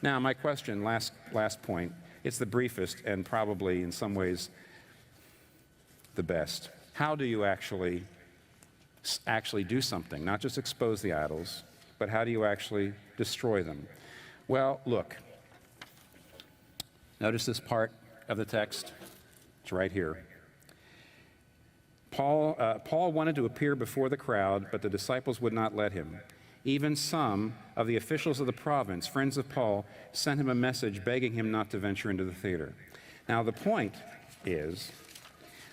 Now, my question, last point, it's the briefest and probably in some ways the best. How do you actually do something? Not just expose the idols, but how do you actually destroy them? Well, look. Notice this part of the text. It's right here. Paul wanted to appear before the crowd, but the disciples would not let him. Even some of the officials of the province, friends of Paul, sent him a message begging him not to venture into the theater. Now, the point is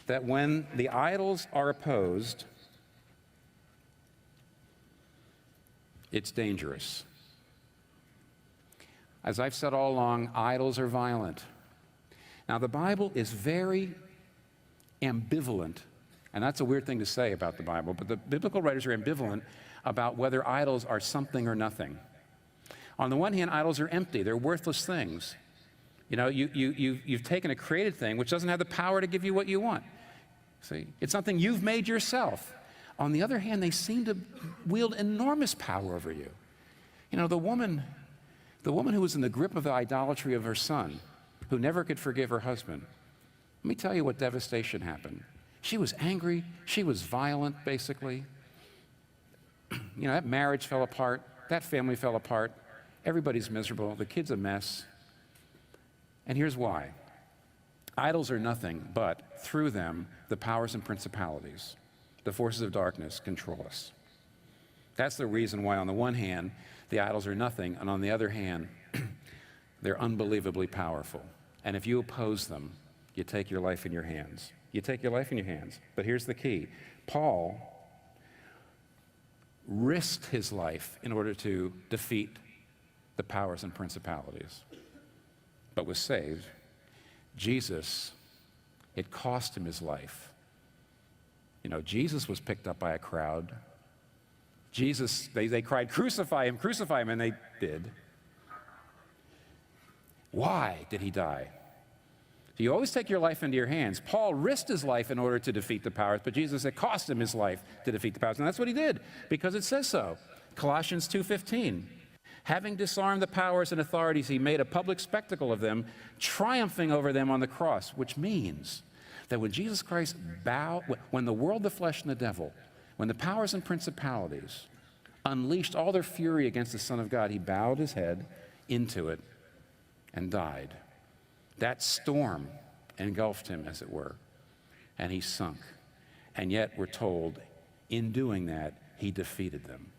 that when the idols are opposed, it's dangerous. As I've said all along, idols are violent. Now, the Bible is very ambivalent, and that's a weird thing to say about the Bible, but the biblical writers are ambivalent about whether idols are something or nothing. On the one hand, idols are empty. They're worthless things. You know, you've taken a created thing which doesn't have the power to give you what you want. See, it's something you've made yourself. On the other hand, they seem to wield enormous power over you. You know, the woman who was in the grip of the idolatry of her son, who never could forgive her husband, let me tell you what devastation happened. She was angry. She was violent, basically. You know, that marriage fell apart. That family fell apart. Everybody's miserable. The kid's a mess. And here's why. Idols are nothing, but through them, the powers and principalities, the forces of darkness, control us. That's the reason why, on the one hand, the idols are nothing, and on the other hand, they're unbelievably powerful. And if you oppose them, you take your life in your hands. You take your life in your hands. But here's the key. Paul risked his life in order to defeat the powers and principalities, but was saved. Jesus, it cost him his life. You know, Jesus was picked up by a crowd. Jesus, they cried, crucify him, and they did. Why did he die? So you always take your life into your hands. Paul risked his life in order to defeat the powers, but Jesus, it cost him his life to defeat the powers. And that's what he did, because it says so. Colossians 2:15. Having disarmed the powers and authorities, he made a public spectacle of them, triumphing over them on the cross, which means that when Jesus Christ when the world, the flesh, and the devil, when the powers and principalities unleashed all their fury against the Son of God, he bowed his head into it and died. That storm engulfed him, as it were, and he sunk. And yet we're told, in doing that, he defeated them.